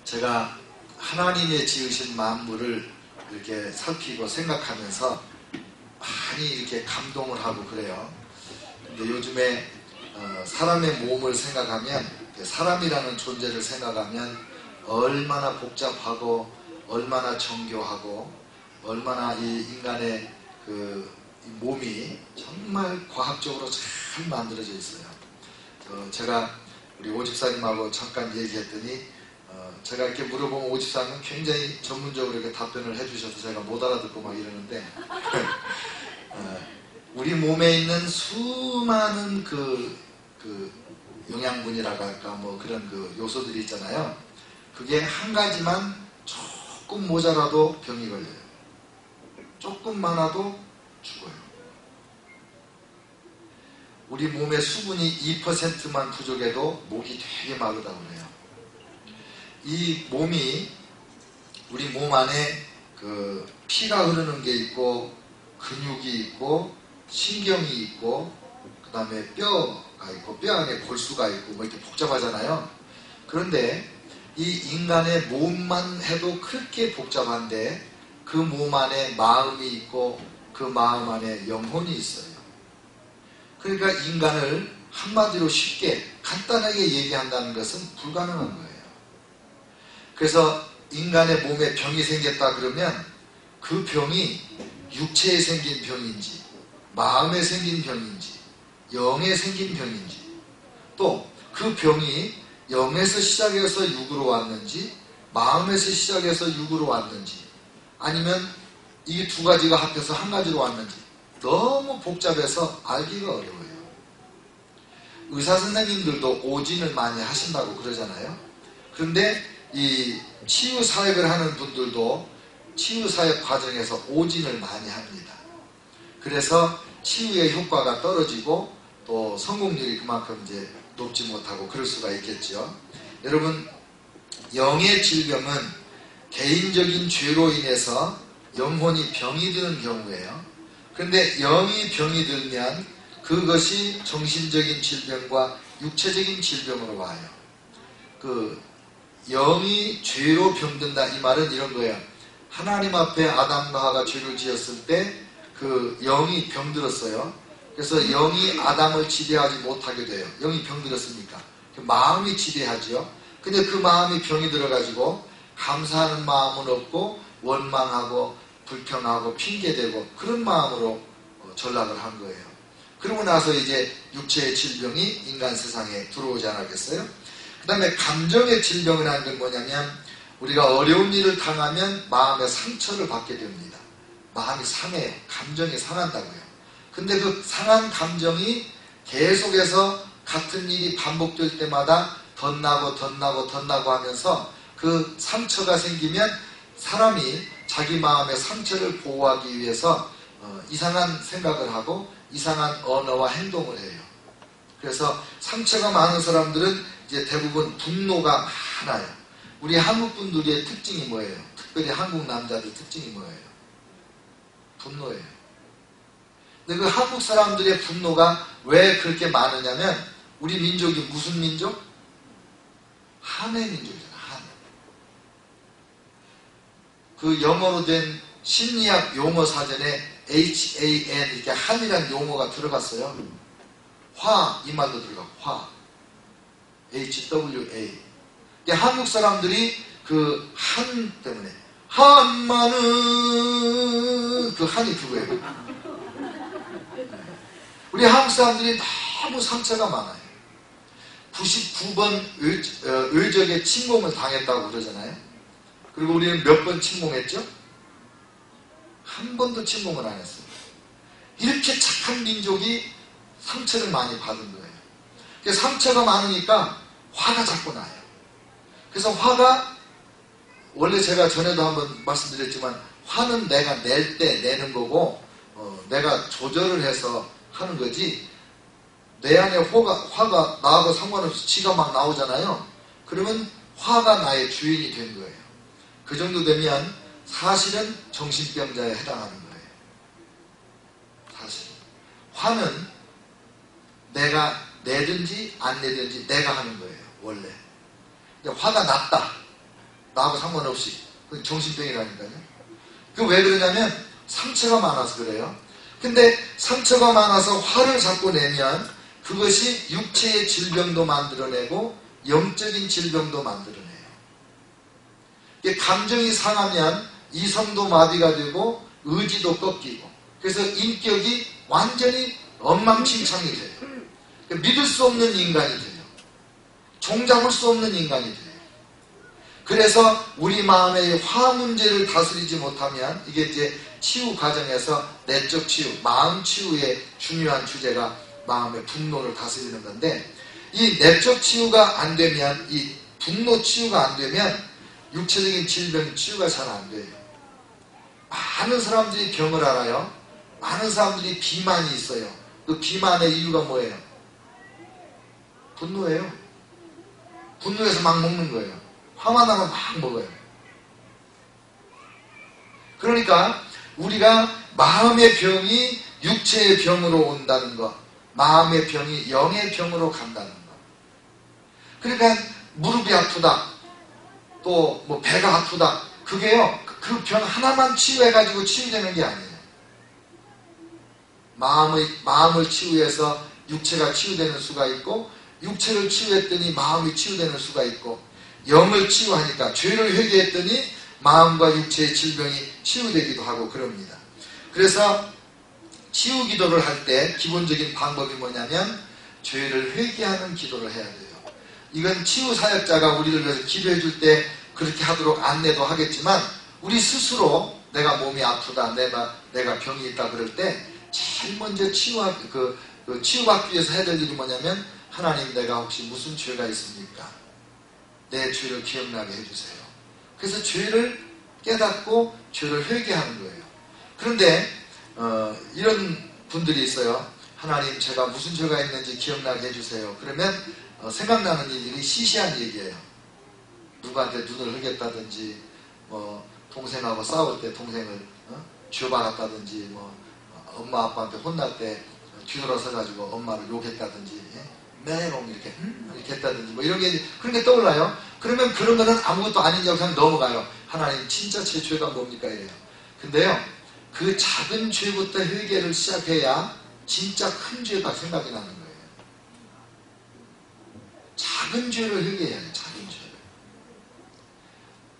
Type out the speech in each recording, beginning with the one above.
제가 하나님의 지으신 만물을 이렇게 살피고 생각하면서 많이 이렇게 감동을 하고 그래요. 근데 요즘에 사람의 몸을 생각하면, 사람이라는 존재를 생각하면 얼마나 복잡하고 얼마나 정교하고 얼마나 이 인간의 그 몸이 정말 과학적으로 잘 만들어져 있어요. 제가 우리 오집사님하고 잠깐 얘기했더니 제가 이렇게 물어보면 오집사님은 굉장히 전문적으로 이렇게 답변을 해주셔서 제가 못 알아듣고 막 이러는데 우리 몸에 있는 수많은 그 영양분이라고 할까 뭐 그런 그 요소들이 있잖아요. 그게 한 가지만 조금 모자라도 병이 걸려요. 조금 많아도 죽어요. 우리 몸의 수분이 2%만 부족해도 목이 되게 마르다고 그래요. 이 몸이, 우리 몸 안에 그 피가 흐르는 게 있고 근육이 있고 신경이 있고 그 다음에 뼈가 있고 뼈 안에 골수가 있고 뭐 이렇게 복잡하잖아요. 그런데 이 인간의 몸만 해도 그렇게 복잡한데 그 몸 안에 마음이 있고 그 마음 안에 영혼이 있어요. 그러니까 인간을 한마디로 쉽게 간단하게 얘기한다는 것은 불가능한 거예요. 그래서 인간의 몸에 병이 생겼다 그러면 그 병이 육체에 생긴 병인지 마음에 생긴 병인지 영에 생긴 병인지 또 그 병이 영에서 시작해서 육으로 왔는지 마음에서 시작해서 육으로 왔는지 아니면 이 두 가지가 합해서 한 가지로 왔는지 너무 복잡해서 알기가 어려워요. 의사 선생님들도 오진을 많이 하신다고 그러잖아요. 그런데 이 치유 사역을 하는 분들도 치유 사역 과정에서 오진을 많이 합니다. 그래서 치유의 효과가 떨어지고 또 성공률이 그만큼 이제 높지 못하고 그럴 수가 있겠죠. 여러분, 영의 질병은 개인적인 죄로 인해서 영혼이 병이 드는 경우예요. 그런데 영이 병이 들면 그것이 정신적인 질병과 육체적인 질병으로 와요. 그 영이 죄로 병든다 이 말은 이런 거예요. 하나님 앞에 아담과 하와가 죄를 지었을 때 그 영이 병들었어요. 그래서 영이 아담을 지배하지 못하게 돼요. 영이 병들었으니까 그 마음이 지배하지요. 근데 그 마음이 병이 들어가지고 감사하는 마음은 없고 원망하고 불평하고 핑계대고 그런 마음으로 전락을 한 거예요. 그러고 나서 이제 육체의 질병이 인간 세상에 들어오지 않았겠어요? 그 다음에 감정의 질병이라는 건 뭐냐면 우리가 어려운 일을 당하면 마음의 상처를 받게 됩니다. 마음이 상해요. 감정이 상한다고요. 근데 그 상한 감정이 계속해서 같은 일이 반복될 때마다 덧나고 하면서 그 상처가 생기면 사람이 자기 마음의 상처를 보호하기 위해서 이상한 생각을 하고 이상한 언어와 행동을 해요. 그래서 상처가 많은 사람들은 이제 대부분 분노가 많아요. 우리 한국 분들의 특징이 뭐예요? 특별히 한국 남자들 특징이 뭐예요? 분노예요. 근데 그 한국 사람들의 분노가 왜 그렇게 많으냐면 우리 민족이 무슨 민족? 한의 민족이잖아. 한. 그 영어로 된 심리학 용어 사전에 HAN 이렇게 한이라는 용어가 들어갔어요. 화 이 말도 들어가고 화 HWA. 한국 사람들이 그 한 때문에 한마는 그 한이 그거예요. 우리 한국 사람들이 너무 상처가 많아요. 99번 의적의 침공을 당했다고 그러잖아요. 그리고 우리는 몇 번 침공했죠? 한 번도 침공을 안 했어요. 이렇게 착한 민족이 상처를 많이 받은 거예요. 상처가 많으니까 화가 자꾸 나요. 그래서 화가 원래 제가 전에도 한번 말씀드렸지만 화는 내가 낼 때 내는 거고 내가 조절을 해서 하는 거지 내 안에 화가 나하고 상관없이 지가 막 나오잖아요. 그러면 화가 나의 주인이 된 거예요. 그 정도 되면 사실은 정신병자에 해당하는 거예요. 사실 화는 내가 내든지 안 내든지 내가 하는 거예요. 원래 화가 났다. 나하고 상관없이. 그 정신병이라니까요. 그 왜 그러냐면 상처가 많아서 그래요. 근데 상처가 많아서 화를 자꾸 내면 그것이 육체의 질병도 만들어내고 영적인 질병도 만들어내요. 감정이 상하면 이성도 마비가 되고 의지도 꺾이고 그래서 인격이 완전히 엉망진창이 돼요. 믿을 수 없는 인간이 돼요. 종잡을 수 없는 인간이 돼요. 그래서 우리 마음의 화 문제를 다스리지 못하면 이게 이제 치유 과정에서 내적 치유, 마음 치유의 중요한 주제가 마음의 분노를 다스리는 건데 이 내적 치유가 안 되면 이 분노 치유가 안 되면 육체적인 질병 치유가 잘 안 돼요. 많은 사람들이 병을 알아요. 많은 사람들이 비만이 있어요. 그 비만의 이유가 뭐예요? 분노예요. 분노해서 막 먹는 거예요. 화만 나면 막 먹어요. 그러니까 우리가 마음의 병이 육체의 병으로 온다는 것, 마음의 병이 영의 병으로 간다는 것. 그러니까 무릎이 아프다, 또 뭐 배가 아프다, 그게요 그 병 하나만 치유해가지고 치유되는 게 아니에요. 마음을 치유해서 육체가 치유되는 수가 있고, 육체를 치유했더니 마음이 치유되는 수가 있고, 영을 치유하니까 죄를 회개했더니 마음과 육체의 질병이 치유되기도 하고 그럽니다. 그래서 치유 기도를 할 때 기본적인 방법이 뭐냐면 죄를 회개하는 기도를 해야 돼요. 이건 치유 사역자가 우리를 위해서 기도해 줄 때 그렇게 하도록 안내도 하겠지만 우리 스스로 내가 몸이 아프다, 내가 병이 있다 그럴 때 제일 먼저 치유받기 위해서 해야 될 일이 뭐냐면 하나님, 내가 혹시 무슨 죄가 있습니까? 내 죄를 기억나게 해주세요. 그래서 죄를 깨닫고 죄를 회개하는 거예요. 그런데 이런 분들이 있어요. 하나님, 제가 무슨 죄가 있는지 기억나게 해주세요. 그러면 생각나는 일들이 시시한 얘기예요. 누구한테 눈을 흘겼다든지, 뭐 동생하고 싸울 때 동생을 쥐어박았다든지, 뭐 엄마 아빠한테 혼날 때 뒤돌아서가지고 엄마를 욕했다든지, 매롱 이렇게 했다든지, 뭐 이런 게 그런 게 떠올라요. 그러면 그런 거는 아무것도 아니냐고 그냥 넘어가요. 하나님, 진짜 제 죄가 뭡니까 이래요. 근데요, 그 작은 죄부터 회개를 시작해야 진짜 큰 죄가 생각이 나는 거예요. 작은 죄를 회개해야 해요. 작은 죄를.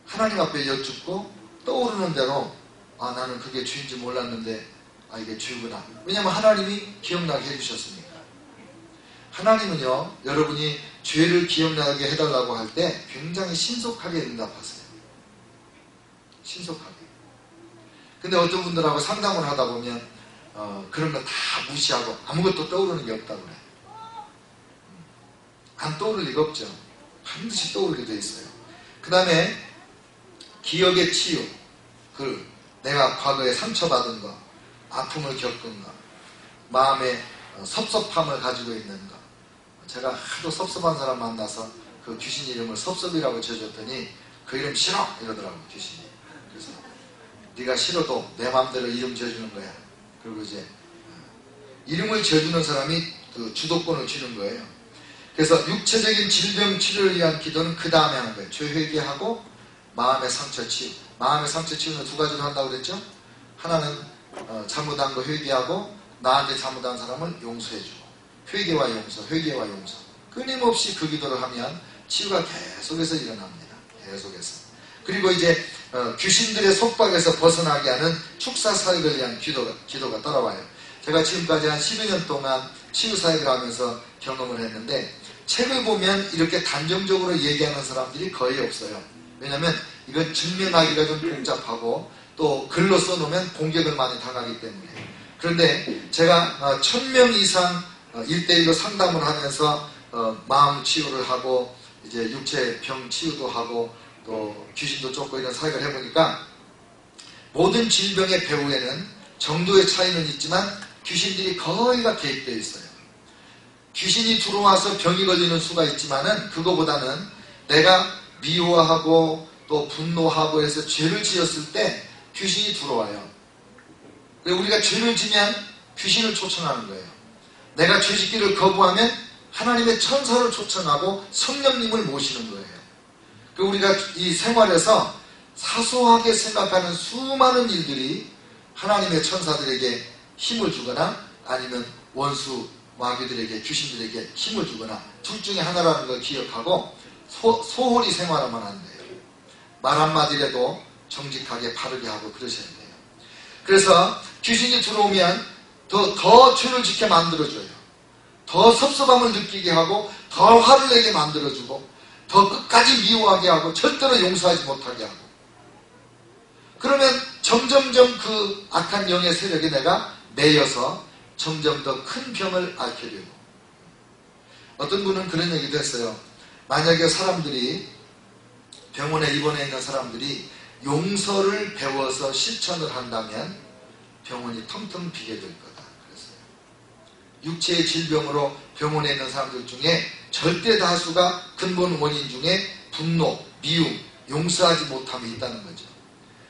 하나님 앞에 여쭙고 떠오르는 대로, 아, 나는 그게 죄인지 몰랐는데, 아, 이게 죄구나. 왜냐하면 하나님이 기억나게 해주셨으니까. 하나님은요, 여러분이 죄를 기억나게 해달라고 할 때 굉장히 신속하게 응답하세요. 신속하게. 근데 어떤 분들하고 상담을 하다 보면 그런 거 다 무시하고 아무것도 떠오르는 게 없다고 그래요. 안 떠오를 리가 없죠. 반드시 떠오르게 돼 있어요. 그 다음에 기억의 치유, 내가 과거에 상처받은 거, 아픔을 겪은 거, 마음의 섭섭함을 가지고 있는 거. 제가 하도 섭섭한 사람 만나서 그 귀신 이름을 섭섭이라고 지어줬더니 그 이름 싫어! 이러더라고요, 귀신이. 그래서 네가 싫어도 내 마음대로 이름 지어주는 거야. 그리고 이제 이름을 지어주는 사람이 그 주도권을 쥐는 거예요. 그래서 육체적인 질병 치료를 위한 기도는 그 다음에 하는 거예요. 죄 회개하고 마음의 상처 치유. 마음의 상처 치유는 두 가지로 한다고 그랬죠. 하나는 잘못한 거 회개하고 나한테 잘못한 사람을 용서해주고, 회개와 용서, 회개와 용서. 끊임없이 그 기도를 하면 치유가 계속해서 일어납니다. 계속해서. 그리고 이제 귀신들의 속박에서 벗어나게 하는 축사 사역을 위한 기도가 따라와요. 제가 지금까지 한 12년 동안 치유 사역을 하면서 경험을 했는데, 책을 보면 이렇게 단정적으로 얘기하는 사람들이 거의 없어요. 왜냐하면 이건 증명하기가 좀 복잡하고 또 글로 써놓으면 공격을 많이 당하기 때문에. 그런데 제가 1000명 이상 1대1로 상담을 하면서 마음 치유를 하고 이제 육체 병 치유도 하고 또 귀신도 쫓고 이런 사역을 해보니까 모든 질병의 배후에는 정도의 차이는 있지만 귀신들이 거의 다 개입되어 있어요. 귀신이 들어와서 병이 걸리는 수가 있지만은 그거보다는 내가 미워하고 또 분노하고 해서 죄를 지었을 때 귀신이 들어와요. 우리가 죄를 지면 귀신을 초청하는 거예요. 내가 죄짓기를 거부하면 하나님의 천사를 초청하고 성령님을 모시는 거예요. 우리가 이 생활에서 사소하게 생각하는 수많은 일들이 하나님의 천사들에게 힘을 주거나 아니면 원수 마귀들에게 귀신들에게 힘을 주거나 둘 중에 하나라는 걸 기억하고 소홀히 생활하면 안 돼요. 말 한마디라도 정직하게 바르게 하고 그러셔야 돼요. 그래서 귀신이 들어오면 더 죄를 짓게 만들어줘요. 더 섭섭함을 느끼게 하고 더 화를 내게 만들어주고 더 끝까지 미워하게 하고 절대로 용서하지 못하게 하고, 그러면 점점점 그 악한 영의 세력에 내가 매여서 점점 더 큰 병을 앓게 되고, 어떤 분은 그런 얘기도 했어요. 만약에 사람들이 병원에 입원해 있는 사람들이 용서를 배워서 실천을 한다면 병원이 텅텅 비게 될 거다 그랬어요. 육체의 질병으로 병원에 있는 사람들 중에 절대 다수가 근본 원인 중에 분노, 미움, 용서하지 못함이 있다는 거죠.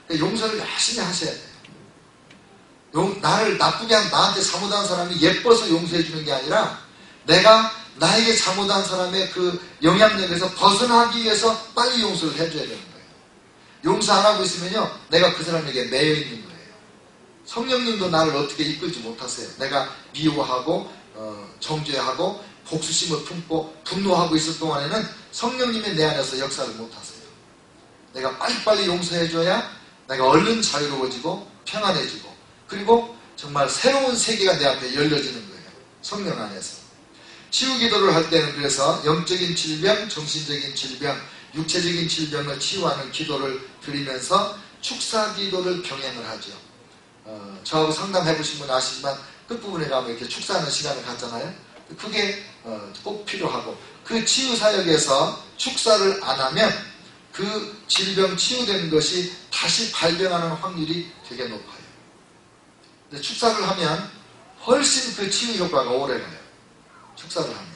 그러니까 용서를 열심히 하셔야 돼요. 나를 나쁘게 한, 나한테 잘못한 사람이 예뻐서 용서해 주는 게 아니라 내가 나에게 잘못한 사람의 그 영향력에서 벗어나기 위해서 빨리 용서를 해줘야 되는 거예요. 용서 안 하고 있으면요, 내가 그 사람에게 매여 있는 거예요. 성령님도 나를 어떻게 이끌지 못하세요. 내가 미워하고 정죄하고 복수심을 품고 분노하고 있을 동안에는 성령님이 내 안에서 역사를 못하세요. 내가 빨리빨리 용서해줘야 내가 얼른 자유로워지고 평안해지고, 그리고 정말 새로운 세계가 내 앞에 열려지는 거예요. 성령 안에서. 치유기도를 할 때는 그래서 영적인 질병, 정신적인 질병, 육체적인 질병을 치유하는 기도를 드리면서 축사기도를 병행을 하죠. 저하고 상담해보신 분 아시지만 끝부분에 가면 이렇게 축사하는 시간을 갖잖아요. 그게 꼭 필요하고, 그 치유사역에서 축사를 안 하면 그 질병 치유되는 것이 다시 발병하는 확률이 되게 높아요. 근데 축사를 하면 훨씬 그 치유 효과가 오래가요. 축사를 하면.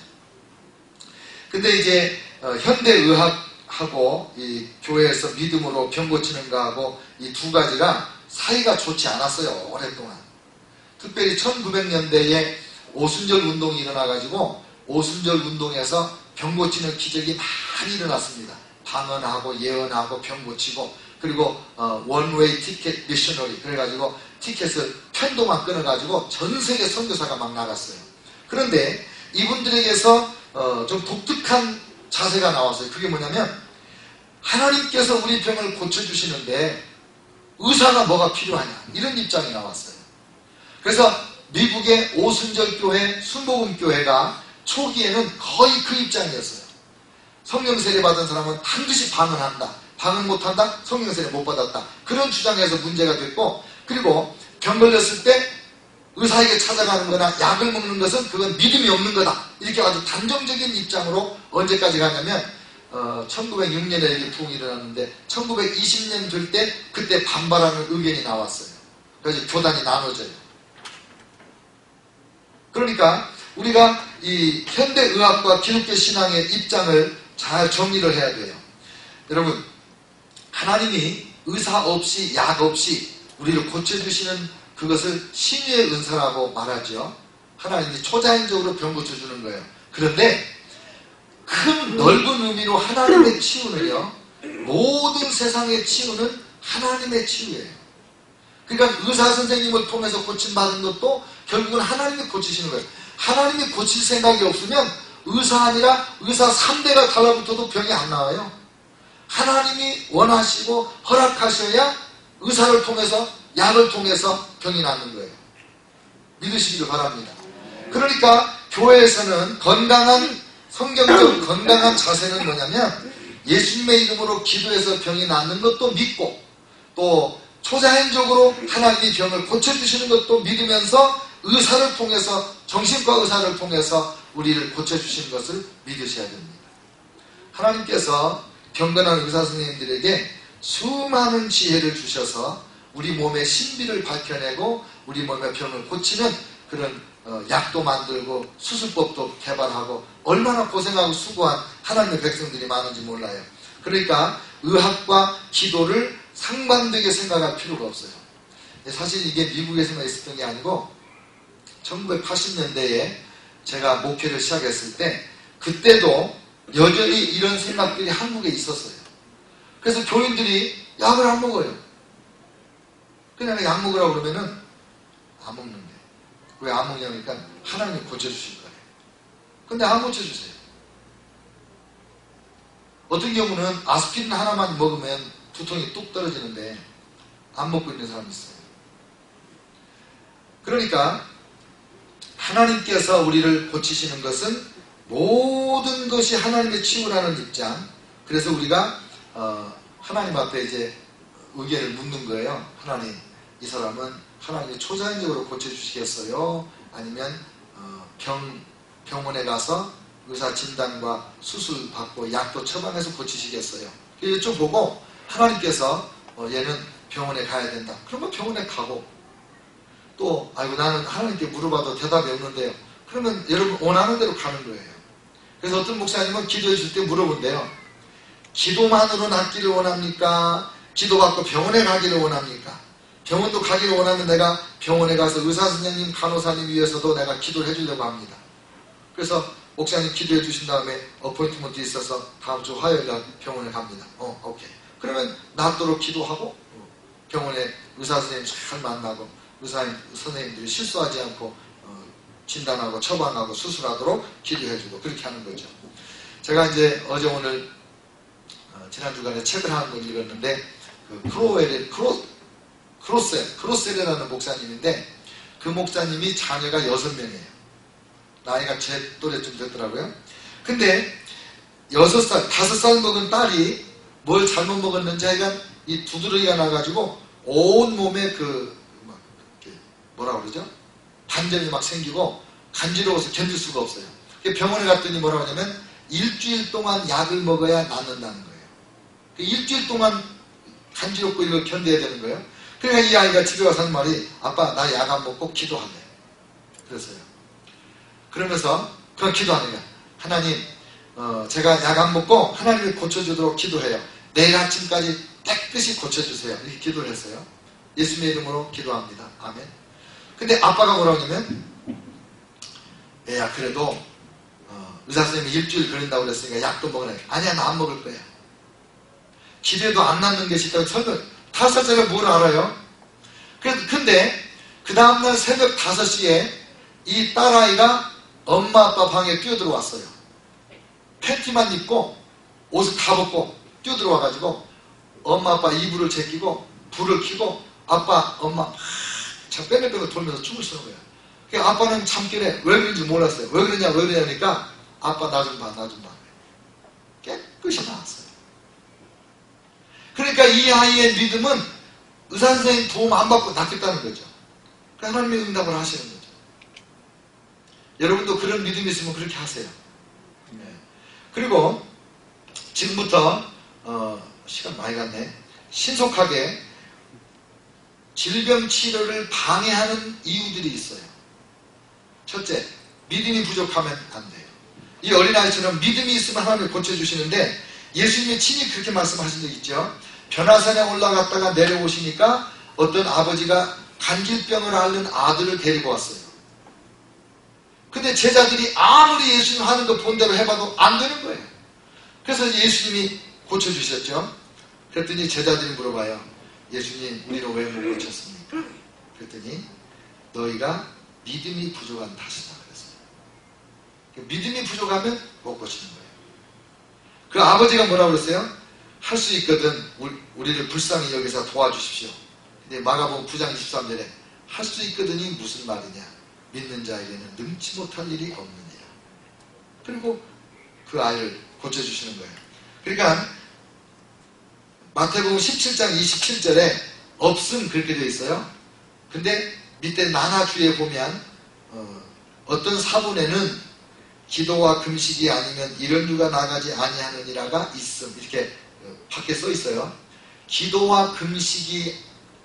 근데 이제 현대의학하고 이 교회에서 믿음으로 병 고치는 거하고 이 두 가지가 사이가 좋지 않았어요. 오랫동안. 특별히 1900년대에 오순절 운동이 일어나가지고 오순절 운동에서 병 고치는 기적이 많이 일어났습니다. 방언하고 예언하고 병 고치고, 그리고 원웨이 티켓 미셔너리 그래가지고 티켓을 편도만 끊어가지고 전 세계 선교사가 막 나갔어요. 그런데 이분들에게서 좀 독특한 자세가 나왔어요. 그게 뭐냐면 하나님께서 우리 병을 고쳐주시는데 의사가 뭐가 필요하냐, 이런 입장이 나왔어요. 그래서 미국의 오순절교회, 순복음교회가 초기에는 거의 그 입장이었어요. 성령 세례 받은 사람은 반드시 방언한다, 방언 못한다, 성령 세례 못 받았다, 그런 주장에서 문제가 됐고, 그리고 병 걸렸을 때 의사에게 찾아가는 거나 약을 먹는 것은 그건 믿음이 없는 거다, 이렇게 아주 단정적인 입장으로 언제까지 가냐면 1906년에 이게 부흥이 일어났는데 1920년 될 때 그때 반발하는 의견이 나왔어요. 그래서 교단이 나눠져요. 그러니까 우리가 이 현대의학과 기독교 신앙의 입장을 잘 정리를 해야 돼요. 여러분, 하나님이 의사 없이 약 없이 우리를 고쳐주시는 그것을 신유의 은사라고 말하죠. 하나님이 초자연적으로 병 고쳐주는 거예요. 그런데 큰 넓은 의미로 하나님의 치유는요, 모든 세상의 치유는 하나님의 치유예요. 그러니까 의사 선생님을 통해서 고침받은 것도 결국은 하나님이 고치시는 거예요. 하나님이 고칠 생각이 없으면 의사 아니라 의사 3대가 달라붙어도 병이 안 나와요. 하나님이 원하시고 허락하셔야 의사를 통해서, 약을 통해서 병이 낫는 거예요. 믿으시기를 바랍니다. 그러니까 교회에서는 건강한, 성경적 건강한 자세는 뭐냐면 예수님의 이름으로 기도해서 병이 낫는 것도 믿고, 또 초자연적으로 하나님이 병을 고쳐주시는 것도 믿으면서 의사를 통해서, 정신과 의사를 통해서 우리를 고쳐주시는 것을 믿으셔야 됩니다. 하나님께서 경건한 의사 선생님들에게 수많은 지혜를 주셔서 우리 몸의 신비를 밝혀내고 우리 몸의 병을 고치는 그런 약도 만들고 수술법도 개발하고 얼마나 고생하고 수고한 하나님의 백성들이 많은지 몰라요. 그러니까 의학과 기도를 상반되게 생각할 필요가 없어요. 사실 이게 미국에서만 있었던 게 아니고 1980년대에 제가 목회를 시작했을 때 그때도 여전히 이런 생각들이 한국에 있었어요. 그래서 교인들이 약을 안 먹어요. 그냥 약 먹으라고 그러면은 안 먹는데. 왜 안 먹냐니까 하나님이 고쳐주실 거예요. 근데 안 고쳐주세요. 어떤 경우는 아스피린 하나만 먹으면 두통이 뚝 떨어지는데 안 먹고 있는 사람이 있어요. 그러니까 하나님께서 우리를 고치시는 것은 모든 것이 하나님의 치유라는 입장. 그래서 우리가 하나님 앞에 이제 의견을 묻는 거예요. 하나님, 이 사람은 하나님이 초자연적으로 고쳐주시겠어요? 아니면 병원에 가서 의사 진단과 수술 받고 약도 처방해서 고치시겠어요? 이걸 좀 보고 하나님께서 얘는 병원에 가야 된다. 그러면 병원에 가고, 또 아이고 나는 하나님께 물어봐도 대답이 없는데요. 그러면 여러분 원하는 대로 가는 거예요. 그래서 어떤 목사님은 기도해 줄 때 물어본대요. 기도만으로 낫기를 원합니까? 기도받고 병원에 가기를 원합니까? 병원도 가기를 원하면 내가 병원에 가서 의사 선생님, 간호사님 위해서도 내가 기도를 해주려고 합니다. 그래서 목사님 기도해 주신 다음에 어포인트먼트 있어서 다음 주 화요일날 병원에 갑니다. 오케이. 그러면 낫도록 기도하고 병원에 의사 선생님 잘 만나고 의사 선생님들이 실수하지 않고 진단하고 처방하고 수술하도록 기도해주고 그렇게 하는 거죠. 제가 이제 어제 오늘 지난 주간에 책을 한 권 읽었는데 크로셀이라는 목사님인데 그 목사님이 자녀가 6명이에요. 나이가 제 또래쯤 됐더라고요. 근데 6살, 5살 먹은 딸이 뭘 잘못 먹었는지 하여간 이 두드러기가 나가지고 온 몸에 뭐라 그러죠? 반점이 막 생기고 간지러워서 견딜 수가 없어요. 병원에 갔더니 뭐라고 하냐면 일주일 동안 약을 먹어야 낫는다는 거예요. 일주일 동안 간지럽고 이걸 견뎌야 되는 거예요. 그러니까 이 아이가 집에 와서 하는 말이 아빠 나 약 안 먹고 기도할래. 그랬어요. 그러면서 그런 기도하는 거야. 하나님 제가 약 안 먹고 하나님이 고쳐주도록 기도해요. 내일 아침까지 깨끗이 고쳐주세요. 이렇게 기도를 했어요. 예수님의 이름으로 기도합니다. 아멘. 근데 아빠가 뭐라고 하냐면 애야 그래도 의사선생님이 일주일 걸린다고 그랬으니까 약도 먹으라. 아니야 나 안 먹을 거야. 기도해도 안 낫는 것이 있다고 설명. 5살짜리가 뭘 알아요? 근데 그 다음날 새벽 5시에 이 딸아이가 엄마 아빠 방에 뛰어들어왔어요. 팬티만 입고 옷을 다 벗고 뛰어들어와가지고 엄마 아빠 이불을 제끼고 불을 켜고 아빠 엄마 참 빼빼빼 돌면서 춤을 추는 거예요. 그러니까 아빠는 참길래 왜 그런지 몰랐어요. 왜 그러냐니까 아빠 나 좀 봐. 깨끗이 나왔어요. 그러니까 이 아이의 믿음은 의사선생님 도움 안 받고 낫겠다는 거죠. 그러니까 하나님의 응답을 하시는 거죠. 여러분도 그런 믿음이 있으면 그렇게 하세요. 네. 그리고 지금부터 시간 많이 갔네. 신속하게 질병 치료를 방해하는 이유들이 있어요. 첫째, 믿음이 부족하면 안 돼요. 이 어린아이처럼 믿음이 있으면 하나님이 고쳐주시는데 예수님이 친히 그렇게 말씀하신 적 있죠. 변화산에 올라갔다가 내려오시니까 어떤 아버지가 간질병을 앓는 아들을 데리고 왔어요. 근데 제자들이 아무리 예수님 하는 거 본대로 해봐도 안 되는 거예요. 그래서 예수님이 고쳐주셨죠. 그랬더니 제자들이 물어봐요. 예수님 우리는 왜 못 고쳤습니까? 그랬더니 너희가 믿음이 부족한 탓이다 그랬어요. 믿음이 부족하면 못 고치는 거예요. 그 아버지가 뭐라고 그랬어요? 할 수 있거든 우리를 불쌍히 여기서 도와주십시오. 근데 마가복음 9장 23절에 할 수 있거든이 무슨 말이냐? 믿는 자에게는 능치 못할 일이 없느니라. 그리고 그 아이를 고쳐주시는 거예요. 그러니까 마태복음 17장 27절에 없음 그렇게 되어 있어요. 근데 밑에 나나주에 보면 어떤 사본에는 기도와 금식이 아니면 이런 유가 나가지 아니하느니라가 있음 이렇게 밖에 써 있어요. 기도와 금식이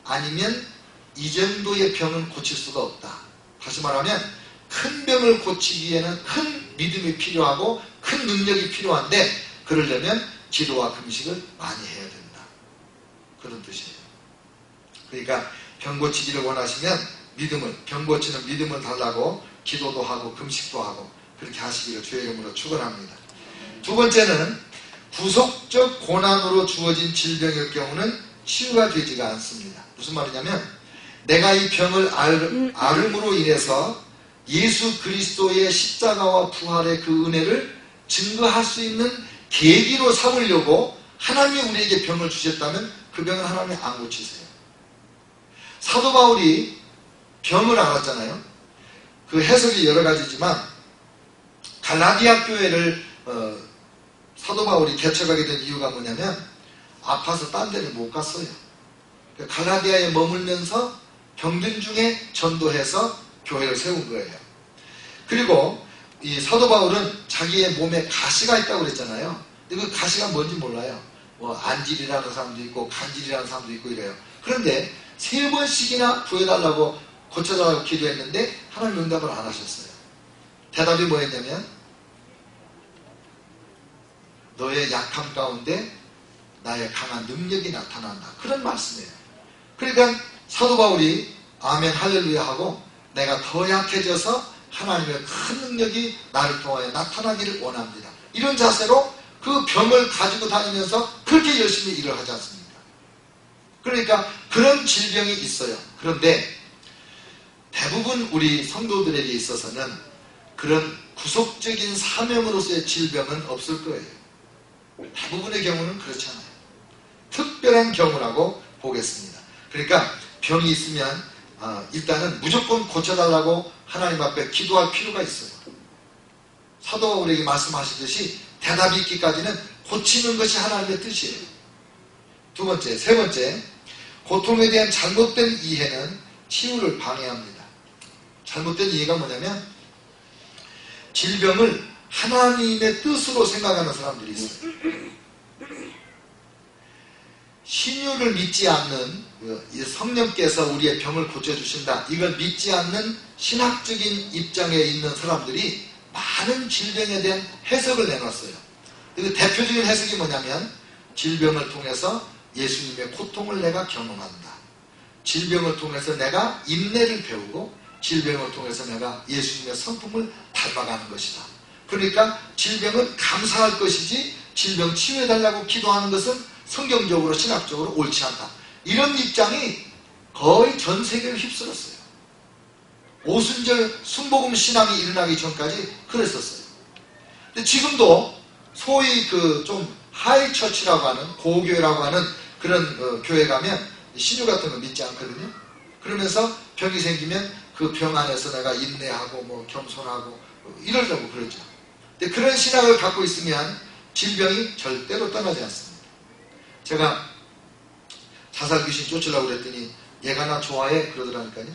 아니면 이 정도의 병은 고칠 수가 없다. 다시 말하면 큰 병을 고치기에는 큰 믿음이 필요하고 큰 능력이 필요한데 그러려면 기도와 금식을 많이 해야 된다. 그런 뜻이에요. 그러니까 병 고치기를 원하시면 병 고치는 믿음을 달라고 기도도 하고 금식도 하고 그렇게 하시기를 주의 이름으로 축원합니다. 두 번째는 구속적 고난으로 주어진 질병일 경우는 치유가 되지가 않습니다. 무슨 말이냐면 내가 이 병을 앓음으로 인해서 예수 그리스도의 십자가와 부활의 그 은혜를 증거할 수 있는 계기로 삼으려고 하나님이 우리에게 병을 주셨다면 그 병은 하나님이 안 고치세요. 사도 바울이 병을 앓았잖아요. 그 해석이 여러 가지지만 갈라디아 교회를 사도 바울이 개척하게 된 이유가 뭐냐면 아파서 딴 데를 못 갔어요. 갈라디아에 머물면서 병든 중에 전도해서 교회를 세운 거예요. 그리고 이 사도 바울은 자기의 몸에 가시가 있다고 그랬잖아요. 근데 그 가시가 뭔지 몰라요. 뭐 안질이라는 사람도 있고 간질이라는 사람도 있고 이래요. 그런데 3번씩이나 구해달라고 고쳐달라고 기도했는데 하나님 응답을 안 하셨어요. 대답이 뭐였냐면 너의 약함 가운데 나의 강한 능력이 나타난다. 그런 말씀이에요. 그러니까 사도 바울이 아멘 할렐루야 하고 내가 더 약해져서 하나님의 큰 능력이 나를 통하여 나타나기를 원합니다. 이런 자세로 그 병을 가지고 다니면서 그렇게 열심히 일을 하지 않습니까? 그러니까 그런 질병이 있어요. 그런데 대부분 우리 성도들에게 있어서는 그런 구속적인 사명으로서의 질병은 없을 거예요. 대부분의 경우는 그렇지 않아요. 특별한 경우라고 보겠습니다. 그러니까 병이 있으면 일단은 무조건 고쳐달라고 하나님 앞에 기도할 필요가 있어요. 사도 바울에게 말씀하시듯이 대답이 있기까지는 고치는 것이 하나님의 뜻이에요. 두 번째, 세 번째, 고통에 대한 잘못된 이해는 치유를 방해합니다. 잘못된 이해가 뭐냐면 질병을 하나님의 뜻으로 생각하는 사람들이 있어요. 신유를 믿지 않는 성령께서 우리의 병을 고쳐주신다. 이걸 믿지 않는 신학적인 입장에 있는 사람들이 많은 질병에 대한 해석을 내놨어요. 그 대표적인 해석이 뭐냐면 질병을 통해서 예수님의 고통을 내가 경험한다. 질병을 통해서 내가 인내를 배우고 질병을 통해서 내가 예수님의 성품을 닮아가는 것이다. 그러니까 질병은 감사할 것이지 질병 치유해달라고 기도하는 것은 성경적으로 신학적으로 옳지 않다. 이런 입장이 거의 전 세계를 휩쓸었어요. 오순절 순복음 신앙이 일어나기 전까지 그랬었어요. 근데 지금도 소위 그 좀 하이처치라고 하는 고교회라고 하는 그런 교회 가면 신유 같은 거 믿지 않거든요. 그러면서 병이 생기면 그 병 안에서 내가 인내하고 뭐 겸손하고 이러려고 그러죠. 근데 그런 신학을 갖고 있으면 질병이 절대로 떠나지 않습니다. 제가 자살 귀신 쫓으려고 그랬더니 얘가 나 좋아해 그러더라니까요.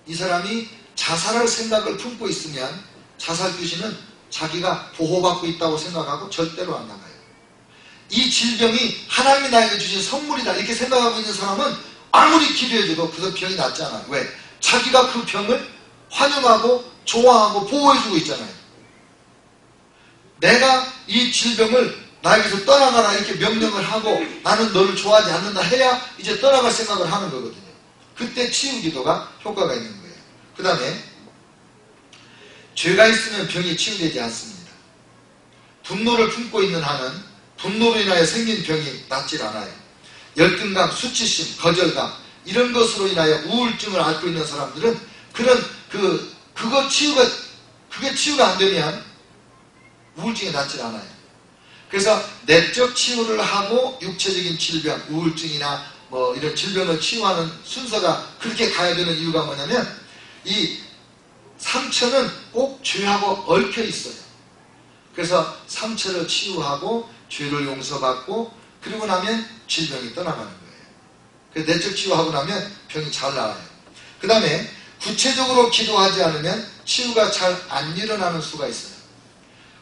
이 사람이 자살할 생각을 품고 있으면 자살 귀신은 자기가 보호받고 있다고 생각하고 절대로 안 나가요. 이 질병이 하나님이 나에게 주신 선물이다 이렇게 생각하고 있는 사람은 아무리 기도해줘도 그 병이 낫지 않아요. 왜? 자기가 그 병을 환영하고 좋아하고 보호해주고 있잖아요. 내가 이 질병을 나에게서 떠나가라 이렇게 명령을 하고 나는 너를 좋아하지 않는다 해야 이제 떠나갈 생각을 하는 거거든요. 그때 치유 기도가 효과가 있는 거예요. 그 다음에 죄가 있으면 병이 치유되지 않습니다. 분노를 품고 있는 한은 분노로 인하여 생긴 병이 낫질 않아요. 열등감, 수치심, 거절감 이런 것으로 인하여 우울증을 앓고 있는 사람들은 그게 치유가 안 되면 우울증이 낫질 않아요. 그래서 내적 치유를 하고 육체적인 질병, 우울증이나 뭐 이런 질병을 치유하는 순서가 그렇게 가야 되는 이유가 뭐냐면 이 상처는 꼭 죄하고 얽혀 있어요. 그래서 상처를 치유하고 죄를 용서받고 그리고 나면 질병이 떠나가는 거예요. 그래서 내적 치유하고 나면 병이 잘 나와요. 그 다음에 구체적으로 기도하지 않으면 치유가 잘 안 일어나는 수가 있어요.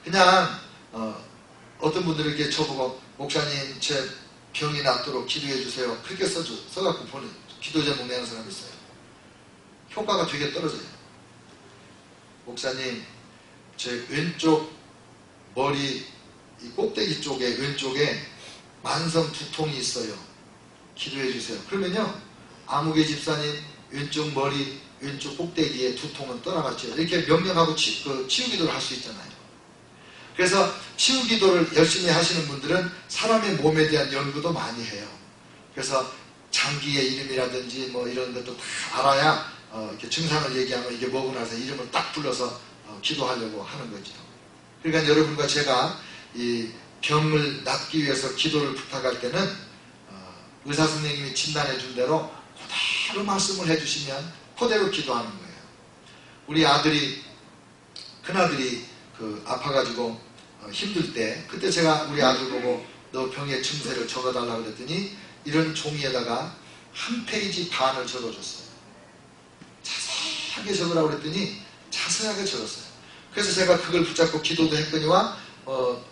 그냥 어떤 분들이 이렇게 저보고 목사님 제 병이 낫도록 기도해 주세요. 그렇게 써갖고 보는 기도 제목 내는 사람이 있어요. 효과가 되게 떨어져요. 목사님 제 왼쪽 머리 이 꼭대기 쪽에 왼쪽에 만성 두통이 있어요. 기도해 주세요. 그러면요 아무개 집사님 왼쪽 머리 왼쪽 꼭대기에 두통은 떠나갔죠. 이렇게 명령하고 치유 기도를 할 수 있잖아요. 그래서 치유 기도를 열심히 하시는 분들은 사람의 몸에 대한 연구도 많이 해요. 그래서 장기의 이름이라든지 뭐 이런 것도 다 알아야 이렇게 증상을 얘기하면 이게 뭐고 나서 이름을 딱 불러서 기도하려고 하는 거죠. 그러니까 여러분과 제가 이 병을 낫기 위해서 기도를 부탁할 때는 의사 선생님이 진단해 준 대로 그대로 말씀을 해주시면 그대로 기도하는 거예요. 우리 아들이 큰아들이 아파가지고 힘들 때 그때 제가 우리 아들 보고 너 병의 증세를 적어달라고 그랬더니 이런 종이에다가 한 페이지 반을 적어줬어요. 자세하게 적으라고 그랬더니 자세하게 적었어요. 그래서 제가 그걸 붙잡고 기도도 했거니와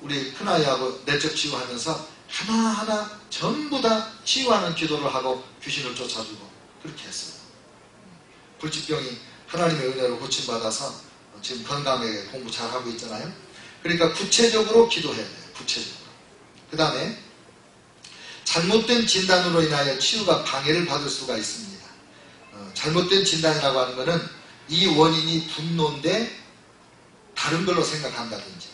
우리 큰아이하고 내적 치유하면서 하나하나 전부 다 치유하는 기도를 하고 귀신을 쫓아주고 그렇게 했어요. 불치병이 하나님의 은혜로 고침받아서 지금 건강하게 공부 잘하고 있잖아요. 그러니까 구체적으로 기도해야 돼요. 구체적으로. 그 다음에 잘못된 진단으로 인하여 치유가 방해를 받을 수가 있습니다. 잘못된 진단이라고 하는 것은 이 원인이 분노인데 다른 걸로 생각한다든지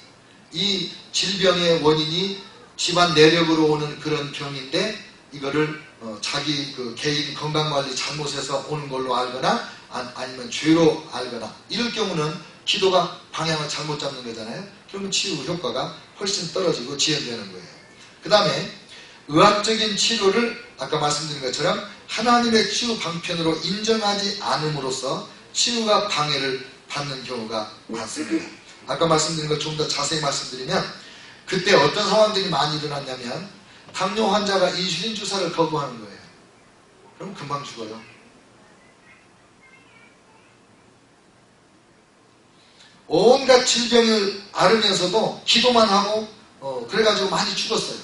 이 질병의 원인이 집안 내력으로 오는 그런 병인데 이거를 자기 개인 건강관리 잘못해서 오는 걸로 알거나 아니면 죄로 알거나 이럴 경우는 기도가 방향을 잘못 잡는 거잖아요. 그러면 치유 효과가 훨씬 떨어지고 지연되는 거예요. 그 다음에 의학적인 치료를 아까 말씀드린 것처럼 하나님의 치유 방편으로 인정하지 않음으로써 치유가 방해를 받는 경우가 많습니다. 아까 말씀드린 걸 좀 더 자세히 말씀드리면 그때 어떤 상황들이 많이 일어났냐면 당뇨 환자가 인슐린 주사를 거부하는 거예요. 그럼 금방 죽어요. 온갖 질병을 앓으면서도 기도만 하고 그래가지고 많이 죽었어요.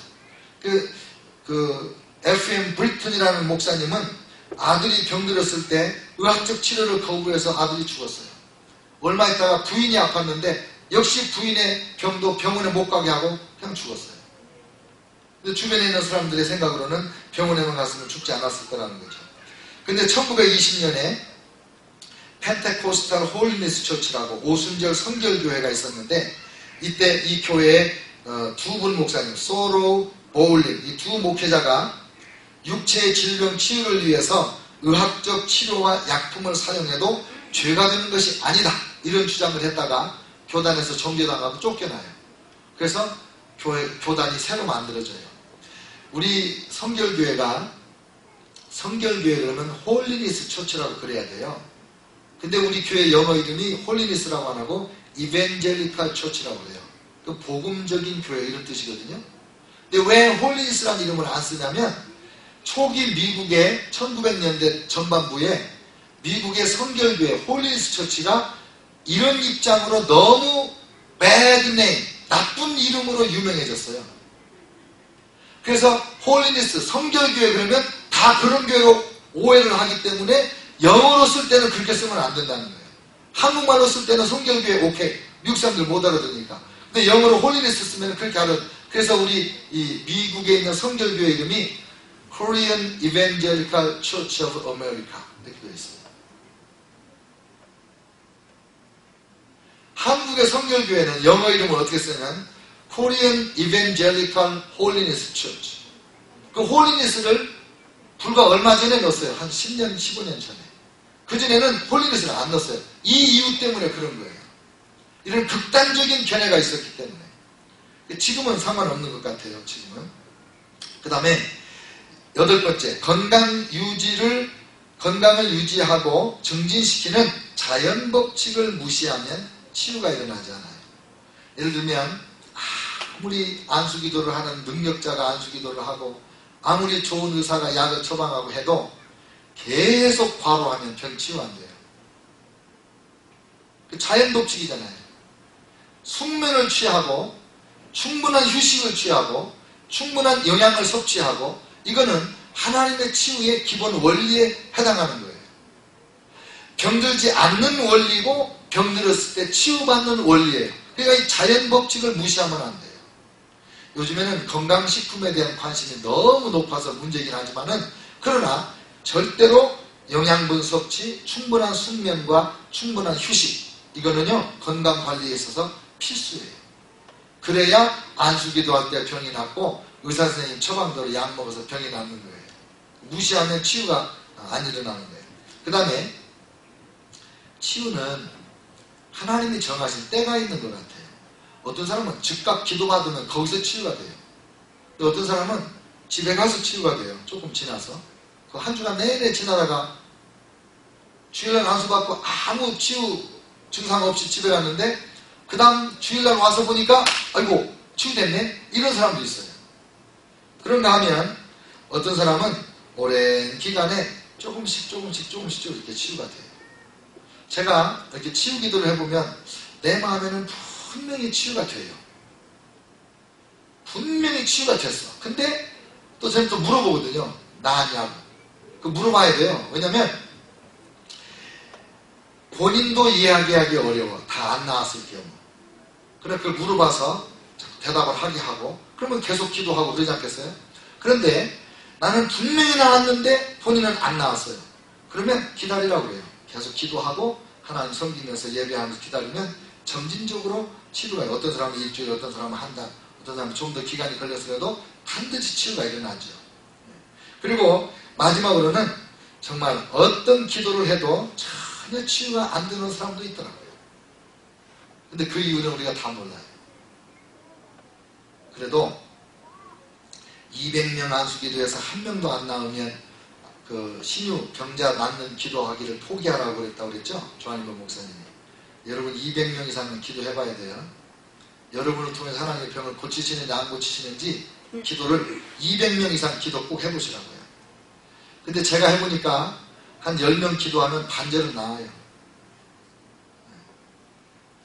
FM 브리튼이라는 목사님은 아들이 병들었을 때 의학적 치료를 거부해서 아들이 죽었어요. 얼마 있다가 부인이 아팠는데 역시 부인의 병도 병원에 못 가게 하고 그냥 죽었어요. 근데 주변에 있는 사람들의 생각으로는 병원에만 갔으면 죽지 않았을 거라는 거죠. 근데 1920년에 펜테코스탈 홀리니스 처치라고 오순절 성결교회가 있었는데 이때 이 교회에 두 분 목사님 소로 보울린 이 두 목회자가 육체의 질병 치유를 위해서 의학적 치료와 약품을 사용해도 죄가 되는 것이 아니다 이런 주장을 했다가 교단에서 정죄당하고 쫓겨나요. 그래서 교단이 새로 만들어져요. 우리 성결교회가 성결교회 그러면 홀리니스 처치라고 그래야 돼요. 근데 우리 교회 영어 이름이 홀리니스라고 안 하고 이벤젤리칼 처치라고 그래요. 그 복음적인 교회 이런 뜻이거든요. 근데 왜 홀리니스라는 이름을 안 쓰냐면 초기 미국의 1900년대 전반부에 미국의 성결교회 홀리니스 처치가 이런 입장으로 너무 bad name, 나쁜 이름으로 유명해졌어요. 그래서 홀리니스, 성결교회 그러면 다 그런 교회로 오해를 하기 때문에 영어로 쓸 때는 그렇게 쓰면 안 된다는 거예요. 한국말로 쓸 때는 성결교회 오케이. 미국 사람들 못 알아듣으니까. 근데 영어로 홀리니스 쓰면 그렇게 알아. 그래서 우리 이 미국에 있는 성결교회 이름이 Korean Evangelical Church of America 이렇게 되어 있습니다. 한국의 성결교회는 영어 이름을 어떻게 쓰냐면 Korean Evangelical Holiness Church. 그 홀리니스를 불과 얼마 전에 넣었어요. 한 10년, 15년 전에. 그전에는 홀리니스를 안 넣었어요. 이 이유 때문에 그런 거예요. 이런 극단적인 견해가 있었기 때문에. 지금은 상관없는 것 같아요. 지금은. 그 다음에 8번째, 건강을 유지하고 증진시키는 자연 법칙을 무시하면 치유가 일어나지 않아요. 예를 들면 아무리 안수기도를 하는 능력자가 안수기도를 하고 아무리 좋은 의사가 약을 처방하고 해도 계속 과로하면 병 치유 안 돼요. 그 자연 법칙이잖아요. 숙면을 취하고 충분한 휴식을 취하고 충분한 영양을 섭취하고 이거는 하나님의 치유의 기본 원리에 해당하는 거예요. 병들지 않는 원리고 병들었을 때 치유받는 원리예요. 그러니까 이 자연 법칙을 무시하면 안 돼요. 요즘에는 건강식품에 대한 관심이 너무 높아서 문제이긴 하지만은 그러나 절대로 영양분 섭취, 충분한 숙면과 충분한 휴식 이거는요 건강관리에 있어서 필수예요. 그래야 안수기도할 때 병이 낫고 의사선생님 처방대로 약 먹어서 병이 낫는 거예요. 무시하면 치유가 안 일어나는 거예요. 그 다음에 치유는 하나님이 정하신 때가 있는 것 같아요. 어떤 사람은 즉각 기도받으면 거기서 치유가 돼요. 어떤 사람은 집에 가서 치유가 돼요. 조금 지나서. 그 한 주간 내내 지나다가 주일날 안수받고 아무 치유 증상 없이 집에 갔는데 그 다음 주일날 와서 보니까 아이고 치유됐네? 이런 사람도 있어요. 그런가 하면 어떤 사람은 오랜 기간에 조금씩 이렇게 치유가 돼요. 제가 이렇게 치유 기도를 해보면 내 마음에는 분명히 치유가 돼요. 분명히 치유가 됐어. 근데 또 저는 또 물어보거든요. 나았냐고. 그 물어봐야 돼요. 왜냐면 본인도 이야기하기 어려워. 다 안 나왔을 경우. 그래 그걸 물어봐서 대답을 하게 하고 그러면 계속 기도하고 그러지 않겠어요? 그런데 나는 분명히 나왔는데 본인은 안 나왔어요. 그러면 기다리라고 해요. 계속 기도하고 하나님 섬기면서 예배하면서 기다리면 점진적으로 치료가 해요. 어떤 사람은 일주일, 어떤 사람은 한 달, 어떤 사람은 좀 더 기간이 걸렸어도 반드시 치유가 일어나죠. 그리고 마지막으로는 정말 어떤 기도를 해도 전혀 치유가 안 되는 사람도 있더라고요. 근데 그 이유는 우리가 다 몰라요. 그래도 200명 안수기도에서 한 명도 안 나오면 그 신유 병자 낫는 기도하기를 포기하라고 그랬다고 그랬죠? 조한일본 목사님이. 여러분 200명 이상은 기도해봐야 돼요. 여러분을 통해서 하나님의 병을 고치시는지 안 고치시는지 기도를 200명 이상 기도 꼭 해보시라고요. 근데 제가 해보니까 한 10명 기도하면 반절은 나와요.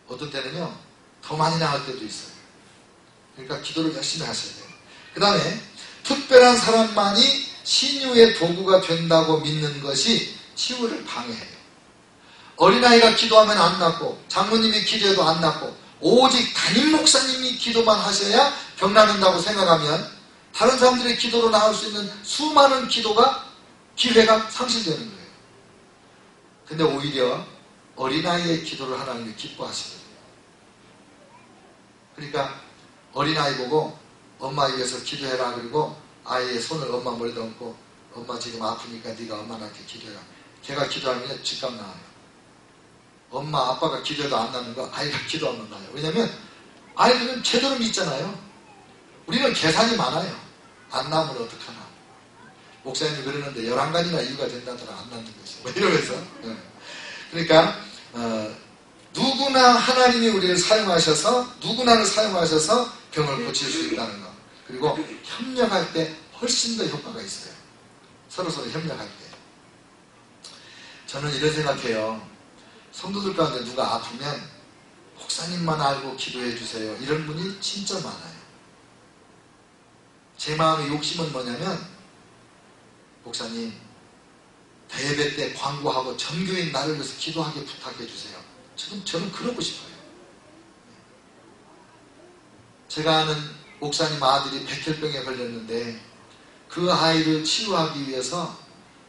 어떤 때는요 더 많이 나올 때도 있어요. 그러니까 기도를 열심히 하셔야 돼요. 그 다음에 특별한 사람만이 신유의 도구가 된다고 믿는 것이 치유를 방해해요. 어린아이가 기도하면 안 낫고 장로님이 기도해도 안 낫고 오직 담임 목사님이 기도만 하셔야 병 낫는다고 생각하면 다른 사람들의 기도로 나올 수 있는 수많은 기회가 상실되는 거예요. 근데 오히려 어린아이의 기도를 하나님이 기뻐하시거든요. 그러니까 어린아이 보고 엄마 위해서 기도해라. 그리고 아이의 손을 엄마 머리에 얹고 엄마 지금 아프니까 네가 엄마한테 기도해라. 걔가 기도하면 즉각 나와요. 엄마 아빠가 기도해도 안 나는 거 아이가 기도하면 나요. 왜냐면 아이들은 제대로 믿잖아요. 우리는 계산이 많아요. 안 나오면 어떡하나. 목사님이 그러는데 11가지나 이유가 된다더라. 안 나는 것이. 뭐 이러면서. 그러니까 누구나 하나님이 우리를 사용하셔서 누구나를 사용하셔서 병을 고칠 수 있다는 것. 그리고 협력할 때 훨씬 더 효과가 있어요. 서로서로 협력할 때. 저는 이런 생각해요. 성도들 가운데 누가 아프면 목사님만 알고 기도해 주세요. 이런 분이 진짜 많아요. 제 마음의 욕심은 뭐냐면 목사님 대예배 때 광고하고 전교인 나를 위해서 기도하게 부탁해 주세요. 저는 그러고 싶어요. 제가 아는 목사님 아들이 백혈병에 걸렸는데 그 아이를 치유하기 위해서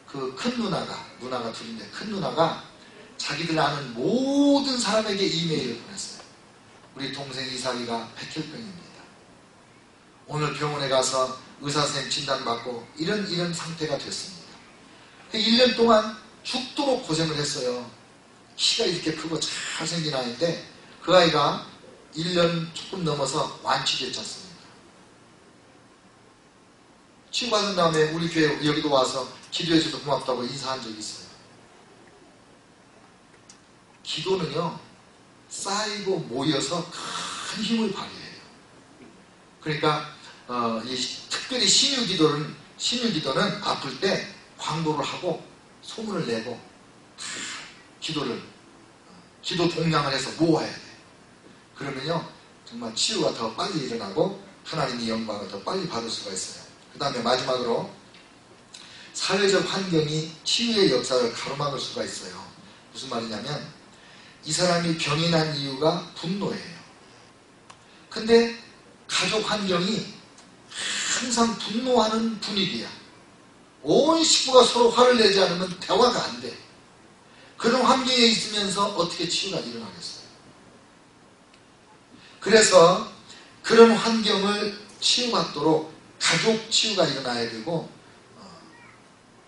그 큰 누나가 둘인데 큰 누나가 자기들 아는 모든 사람에게 이메일을 보냈어요. 우리 동생 이삭이가 백혈병입니다. 오늘 병원에 가서 의사선생님 진단받고 이런 상태가 됐습니다. 1년 동안 죽도록 고생을 했어요. 키가 이렇게 크고 잘생긴 아이인데 그 아이가 1년 조금 넘어서 완치됐지 않습니까? 치유받은 다음에 우리 교회 여기도 와서 기도해줘서 고맙다고 인사한 적이 있어요. 기도는요 쌓이고 모여서 큰 힘을 발휘해요. 그러니까 특별히 신유기도는 아플 때 광고를 하고 소문을 내고 기도 동량을 해서 모아야 돼. 그러면요 정말 치유가 더 빨리 일어나고 하나님의 영광을 더 빨리 받을 수가 있어요. 그 다음에 마지막으로 사회적 환경이 치유의 역사를 가로막을 수가 있어요. 무슨 말이냐면 이 사람이 병이 난 이유가 분노예요. 근데 가족 환경이 항상 분노하는 분위기야. 온 식구가 서로 화를 내지 않으면 대화가 안 돼. 그런 환경에 있으면서 어떻게 치유가 일어나겠어요? 그래서 그런 환경을 치유받도록 가족 치유가 일어나야 되고,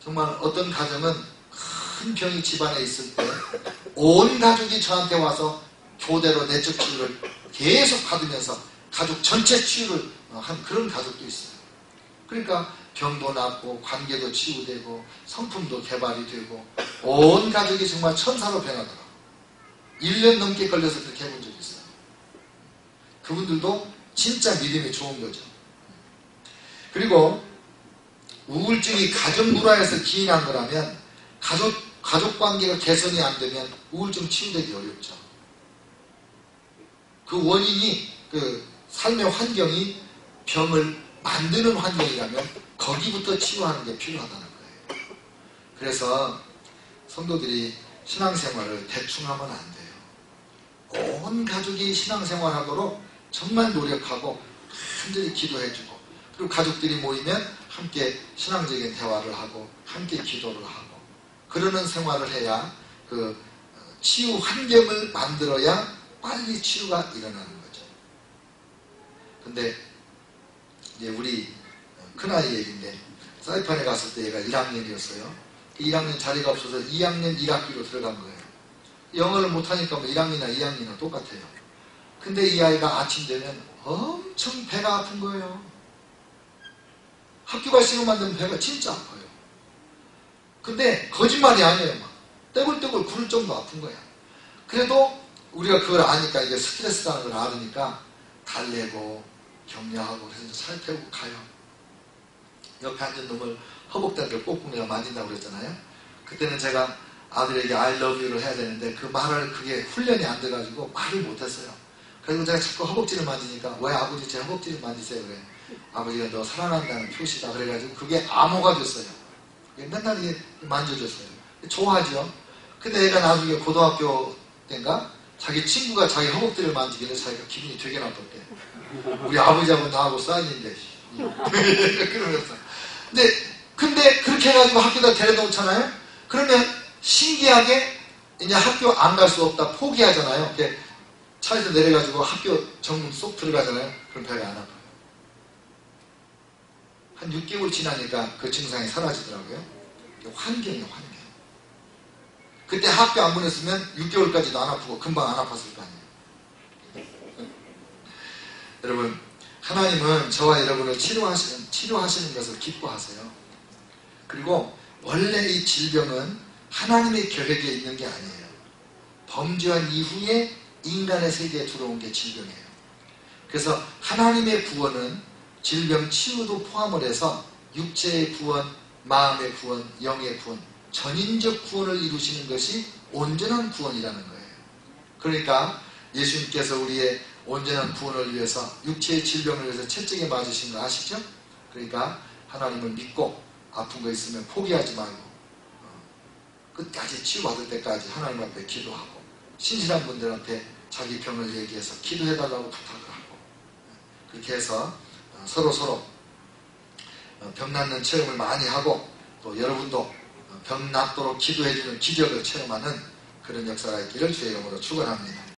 정말 어떤 가정은 큰 병이 집안에 있을 때 온 가족이 저한테 와서 교대로 내적 치유를 계속 받으면서 가족 전체 치유를 한 그런 가족도 있어요. 그러니까 병도 낫고 관계도 치유되고 성품도 개발이 되고 온 가족이 정말 천사로 변하더라고요. 1년 넘게 걸려서 그렇게 해본 적이 있어요. 그분들도 진짜 믿음이 좋은 거죠. 그리고 우울증이 가정 불화에서 기인한 거라면 가족 관계가 개선이 안 되면 우울증 치유되기 어렵죠. 그 원인이 그 삶의 환경이 병을 만드는 환경이라면 거기부터 치유하는 게 필요하다는 거예요. 그래서 성도들이 신앙생활을 대충 하면 안 돼요. 온 가족이 신앙생활하도록 정말 노력하고 간절히 기도해주고, 그리고 가족들이 모이면 함께 신앙적인 대화를 하고 함께 기도를 하고 그러는 생활을 해야 그 치유 환경을 만들어야 빨리 치유가 일어나는 거죠. 근데 이제 우리 큰아이 얘기인데, 사이판에 갔을 때 얘가 1학년이었어요. 1학년 자리가 없어서 2학년 1학기로 들어간 거예요. 영어를 못하니까 뭐 1학년이나 2학년이나 똑같아요. 근데 이 아이가 아침 되면 엄청 배가 아픈 거예요. 학교 갈 시간만 되면 배가 진짜 아파요. 근데 거짓말이 아니에요. 막 떼굴떼굴 구를 정도 아픈 거야. 그래도 우리가 그걸 아니까, 이게 스트레스라는 걸 알으니까 달래고 격려하고 그래서 살펴고 가요. 옆에 앉은 놈을 허벅다리를 꼭 내가 만진다고 그랬잖아요. 그때는 제가 아들에게 I love you를 해야 되는데 그 말을, 그게 훈련이 안 돼가지고 말을 못했어요. 그래서 제가 자꾸 허벅지를 만지니까 왜 아버지 제 허벅지를 만지세요? 그래. 아버지가 너 사랑한다는 표시다. 그래가지고 그게 암호가 됐어요. 맨날 이게 만져줬어요. 좋아하죠. 근데 얘가 나중에 고등학교 때인가 자기 친구가 자기 허벅지를 만지길래 자기가 기분이 되게 나빴대. 우리 아버지하고 나하고 사인인데 그러면서. 근데 그렇게 해가지고 학교에다 데려놓잖아요. 그러면 신기하게 이제 학교 안 갈 수 없다 포기하잖아요. 이렇게 차에서 내려가지고 학교 정문 쏙 들어가잖아요. 그럼 배가 안 아파요. 한 6개월 지나니까 그 증상이 사라지더라고요. 환경이에요, 환경. 그때 학교 안 보냈으면 6개월까지도 안 아프고 금방 안 아팠을 거 아니에요. 여러분, 하나님은 저와 여러분을 치료하시는 것을 기뻐하세요. 그리고 원래 이 질병은 하나님의 계획에 있는 게 아니에요. 범죄한 이후에 인간의 세계에 들어온 게 질병이에요. 그래서 하나님의 구원은 질병 치유도 포함을 해서 육체의 구원, 마음의 구원, 영의 구원, 전인적 구원을 이루시는 것이 온전한 구원이라는 거예요. 그러니까 예수님께서 우리의 온전한 구원을 위해서 육체의 질병을 위해서 채찍에 맞으신 거 아시죠? 그러니까 하나님을 믿고 아픈 거 있으면 포기하지 말고 끝까지 치유받을 때까지 하나님 앞에 기도하고, 신실한 분들한테 자기 병을 얘기해서 기도해달라고 부탁을 하고, 그렇게 해서 서로 병 낫는 체험을 많이 하고, 또 여러분도 병 낫도록 기도해주는 기적을 체험하는 그런 역사가 있기를 주의 이름으로 축원합니다.